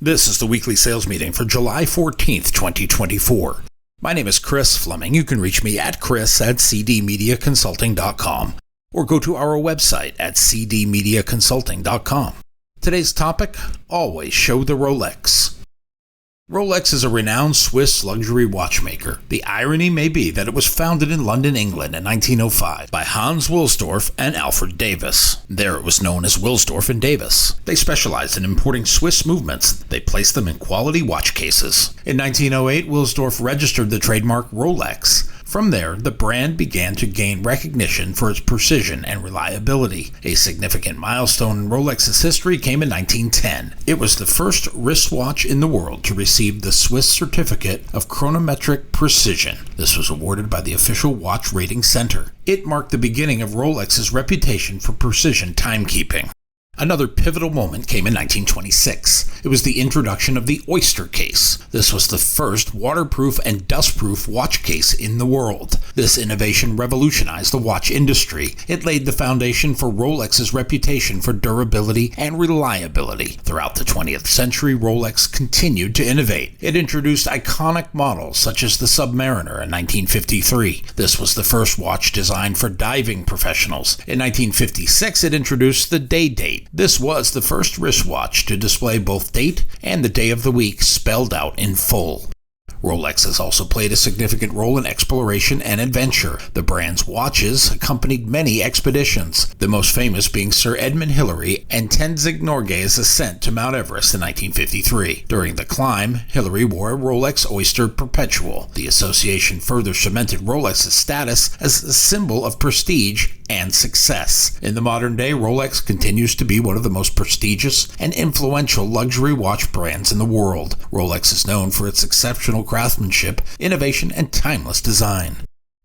This is the weekly sales meeting for July 14th, 2024. My name is Chris Fleming. You can reach me at chris@cdmediaconsulting.com or go to our website at cdmediaconsulting.com. Today's topic, always show the Rolex. Rolex is a renowned Swiss luxury watchmaker. The irony may be that it was founded in London, England in 1905 by Hans Wilsdorf and Alfred Davis. There it was known as Wilsdorf and Davis. They specialized in importing Swiss movements. They placed them in quality watch cases. In 1908, Wilsdorf registered the trademark Rolex. From there, the brand began to gain recognition for its precision and reliability. A significant milestone in Rolex's history came in 1910. It was the first wristwatch in the world to receive the Swiss Certificate of Chronometric Precision. This was awarded by the official Watch Rating Center. It marked the beginning of Rolex's reputation for precision timekeeping. Another pivotal moment came in 1926. It was the introduction of the Oyster case. This was the first waterproof and dustproof watch case in the world. This innovation revolutionized the watch industry. It laid the foundation for Rolex's reputation for durability and reliability. Throughout the 20th century, Rolex continued to innovate. It introduced iconic models such as the Submariner in 1953. This was the first watch designed for diving professionals. In 1956, it introduced the Day-Date. This was the first wristwatch to display both date and the day of the week spelled out in full. Rolex has also played a significant role in exploration and adventure. The brand's watches accompanied many expeditions, the most famous being Sir Edmund Hillary and Tenzing Norgay's ascent to Mount Everest in 1953. During the climb, Hillary wore a Rolex Oyster Perpetual. The association further cemented Rolex's status as a symbol of prestige and success. In the modern day, Rolex continues to be one of the most prestigious and influential luxury watch brands in the world. Rolex is known for its exceptional craftsmanship, innovation, and timeless design.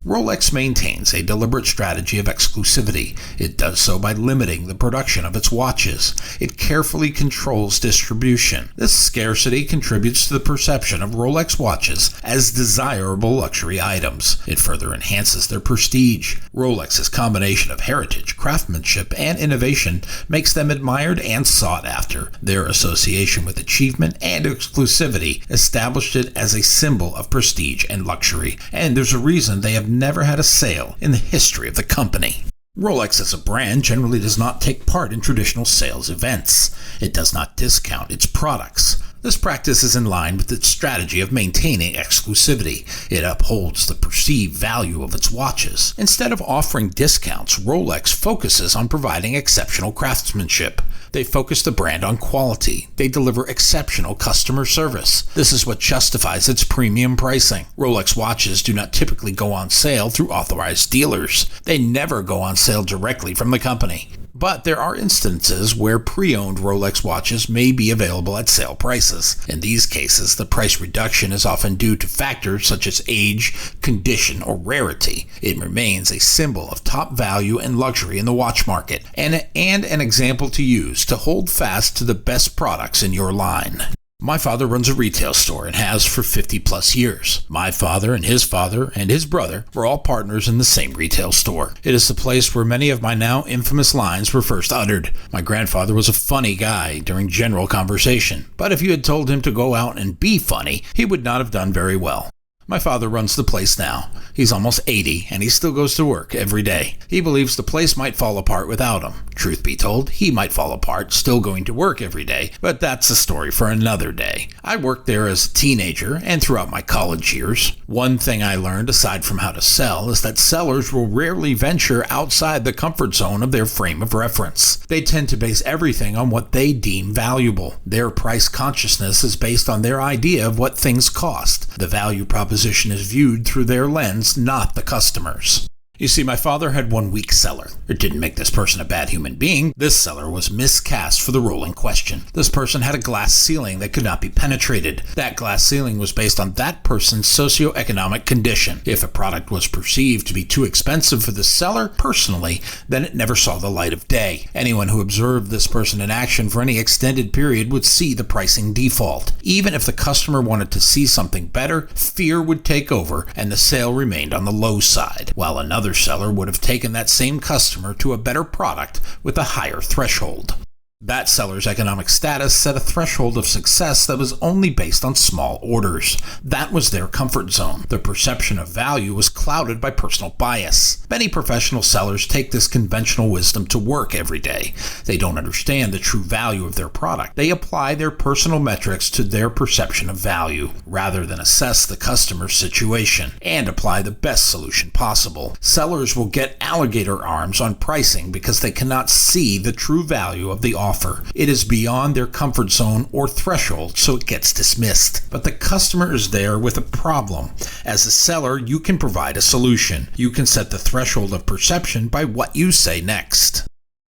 Rolex maintains a deliberate strategy of exclusivity. It does so by limiting the production of its watches. It carefully controls distribution. This scarcity contributes to the perception of Rolex watches as desirable luxury items. It further enhances their prestige. Rolex's combination of heritage, craftsmanship, and innovation makes them admired and sought after. Their association with achievement and exclusivity established it as a symbol of prestige and luxury, and there's a reason they have never had a sale in the history of the company. Rolex as a brand generally does not take part in traditional sales events. It does not discount its products. This practice is in line with its strategy of maintaining exclusivity. It upholds the perceived value of its watches. Instead of offering discounts, Rolex focuses on providing exceptional craftsmanship. They focus the brand on quality. They deliver exceptional customer service. This is what justifies its premium pricing. Rolex watches do not typically go on sale through authorized dealers. They never go on sale directly from the company. But there are instances where pre-owned Rolex watches may be available at sale prices. In these cases, the price reduction is often due to factors such as age, condition, or rarity. It remains a symbol of top value and luxury in the watch market, and an example to use to hold fast to the best products in your line. My father runs a retail store and has for 50 plus years. My father and his brother were all partners in the same retail store. It is the place where many of my now infamous lines were first uttered. My grandfather was a funny guy during general conversation, but if you had told him to go out and be funny, he would not have done very well. My father runs the place now. He's almost 80, and he still goes to work every day. He believes the place might fall apart without him. Truth be told, he might fall apart still going to work every day, but that's a story for another day. I worked there as a teenager and throughout my college years. One thing I learned, aside from how to sell, is that sellers will rarely venture outside the comfort zone of their frame of reference. They tend to base everything on what they deem valuable. Their price consciousness is based on their idea of what things cost. The value proposition is viewed through their lens, not the customer's. You see, my father had one weak seller. It didn't make this person a bad human being. This seller was miscast for the role in question. This person had a glass ceiling that could not be penetrated. That glass ceiling was based on that person's socioeconomic condition. If a product was perceived to be too expensive for the seller personally, then it never saw the light of day. Anyone who observed this person in action for any extended period would see the pricing default. Even if the customer wanted to see something better, fear would take over and the sale remained on the low side, while another seller would have taken that same customer to a better product with a higher threshold. That seller's economic status set a threshold of success that was only based on small orders. That was their comfort zone. Their perception of value was clouded by personal bias. Many professional sellers take this conventional wisdom to work every day. They don't understand the true value of their product. They apply their personal metrics to their perception of value, rather than assess the customer's situation and apply the best solution possible. Sellers will get alligator arms on pricing because they cannot see the true value of the offer. It is beyond their comfort zone or threshold, so it gets dismissed. But the customer is there with a problem. As a seller, you can provide a solution. You can set the threshold of perception by what you say next.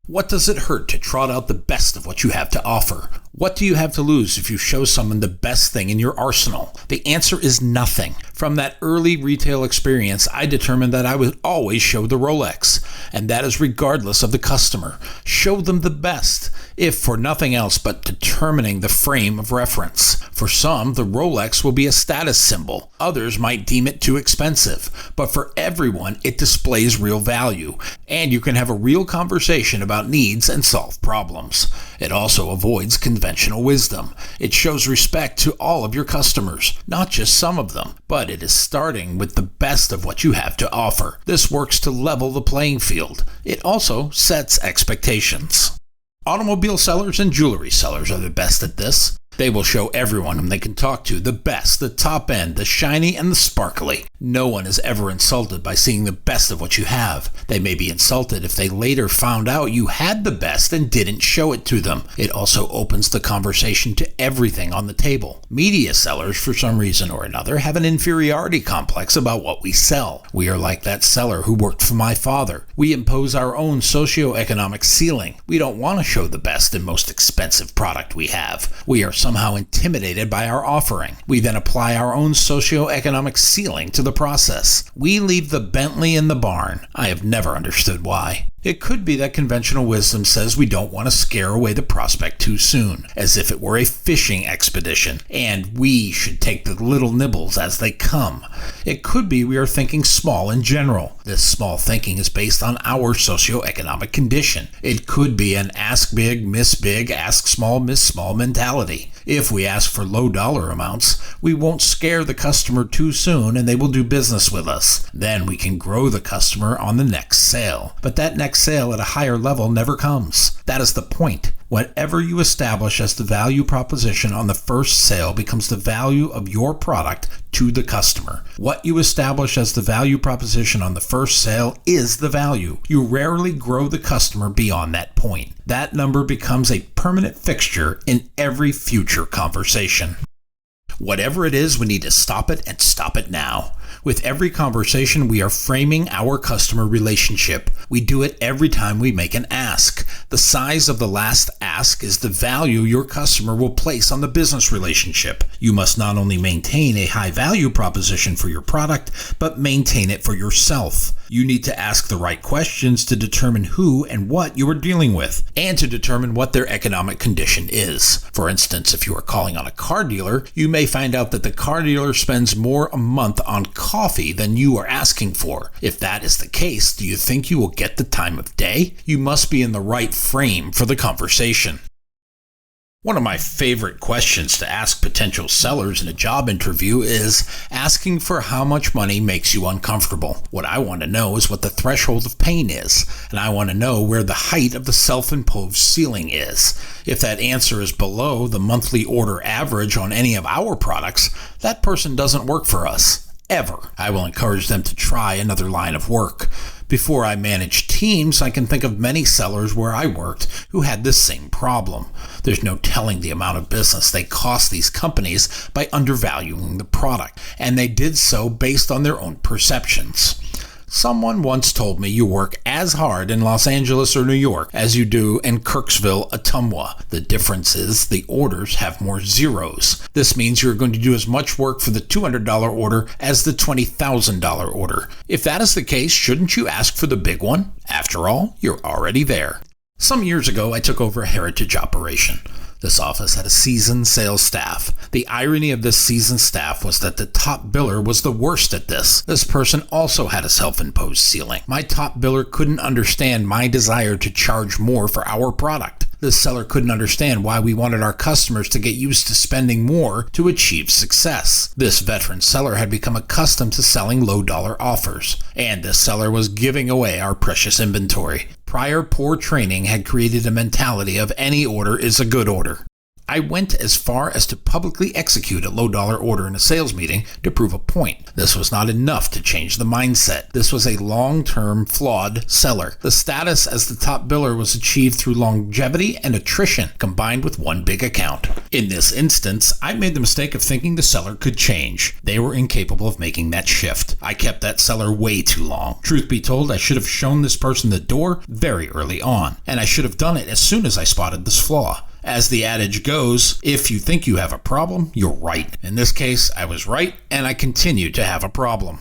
What does it hurt to trot out the best of what you have to offer? What do you have to lose if you show someone the best thing in your arsenal? The answer is nothing. From that early retail experience, I determined that I would always show the Rolex, and that is regardless of the customer. Show them the best, if for nothing else but determining the frame of reference. For some, the Rolex will be a status symbol. Others might deem it too expensive. But for everyone, it displays real value, and you can have a real conversation about needs and solve problems. It also avoids conventional wisdom. It shows respect to all of your customers, not just some of them, but it is starting with the best of what you have to offer. This works to level the playing field. It also sets expectations. Automobile sellers and jewelry sellers are the best at this. They will show everyone whom they can talk to the best, the top end, the shiny, and the sparkly. No one is ever insulted by seeing the best of what you have. They may be insulted if they later found out you had the best and didn't show it to them. It also opens the conversation to everything on the table. Media sellers, for some reason or another, have an inferiority complex about what we sell. We are like that seller who worked for my father. We impose our own socioeconomic ceiling. We don't want to show the best and most expensive product we have. We are somehow intimidated by our offering. We then apply our own socioeconomic ceiling to the process. We leave the Bentley in the barn. I have never understood why. It could be that conventional wisdom says we don't want to scare away the prospect too soon, as if it were a fishing expedition, and we should take the little nibbles as they come. It could be we are thinking small in general. This small thinking is based on our socioeconomic condition. It could be an ask big, miss big, ask small, miss small mentality. If we ask for low dollar amounts, we won't scare the customer too soon and they will do business with us. Then we can grow the customer on the next sale. But that next sale at a higher level never comes. That is the point. Whatever you establish as the value proposition on the first sale becomes the value of your product to the customer. What you establish as the value proposition on the first sale is the value. You rarely grow the customer beyond that point. That number becomes a permanent fixture in every future conversation. Whatever it is, we need to stop it and stop it now. With every conversation, we are framing our customer relationship. We do it every time we make an ask. The size of the last ask is the value your customer will place on the business relationship. You must not only maintain a high value proposition for your product, but maintain it for yourself. You need to ask the right questions to determine who and what you are dealing with, and to determine what their economic condition is. For instance, if you are calling on a car dealer, you may find out that the car dealer spends more a month on coffee than you are asking for. If that is the case, do you think you will get the time of day? You must be in the right frame for the conversation. One of my favorite questions to ask potential sellers in a job interview is asking for how much money makes you uncomfortable. What I want to know is what the threshold of pain is, and I want to know where the height of the self-imposed ceiling is. If that answer is below the monthly order average on any of our products, that person doesn't work for us. Ever. I will encourage them to try another line of work. Before I managed teams, I can think of many sellers where I worked who had this same problem. There's no telling the amount of business they cost these companies by undervaluing the product, and they did so based on their own perceptions. Someone once told me you work as hard in Los Angeles or New York as you do in Kirksville, Ottumwa. The difference is the orders have more zeros. This means you're going to do as much work for the $200 order as the $20,000 order. If that is the case, shouldn't you ask for the big one? After all, you're already there. Some years ago, I took over a heritage operation. This office had a seasoned sales staff. The irony of this seasoned staff was that the top biller was the worst at this. This person also had a self-imposed ceiling. My top biller couldn't understand my desire to charge more for our product. This seller couldn't understand why we wanted our customers to get used to spending more to achieve success. This veteran seller had become accustomed to selling low-dollar offers, and this seller was giving away our precious inventory. Prior poor training had created a mentality of any order is a good order. I went as far as to publicly execute a low-dollar order in a sales meeting to prove a point. This was not enough to change the mindset. This was a long-term, flawed seller. The status as the top biller was achieved through longevity and attrition, combined with one big account. In this instance, I made the mistake of thinking the seller could change. They were incapable of making that shift. I kept that seller way too long. Truth be told, I should have shown this person the door very early on, and I should have done it as soon as I spotted this flaw. As the adage goes, if you think you have a problem, you're right. In this case, I was right, and I continue to have a problem.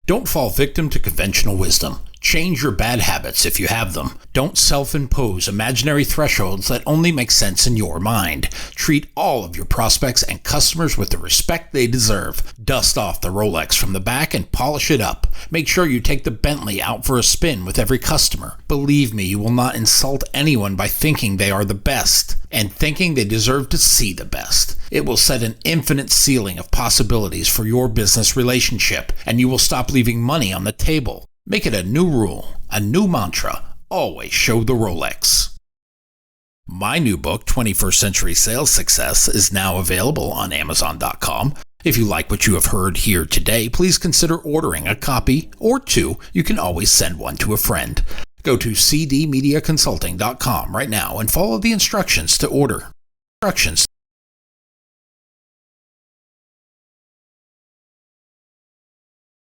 Don't fall victim to conventional wisdom. Change your bad habits if you have them. Don't self-impose imaginary thresholds that only make sense in your mind. Treat all of your prospects and customers with the respect they deserve. Dust off the Rolex from the back and polish it up. Make sure you take the Bentley out for a spin with every customer. Believe me, you will not insult anyone by thinking they are the best and thinking they deserve to see the best. It will set an infinite ceiling of possibilities for your business relationship, and you will stop leaving money on the table. Make it a new rule, a new mantra. Always show the Rolex. My new book, 21st Century Sales Success, is now available on Amazon.com. If you like what you have heard here today, please consider ordering a copy or two. You can always send one to a friend. Go to cdmediaconsulting.com right now and follow the instructions to order.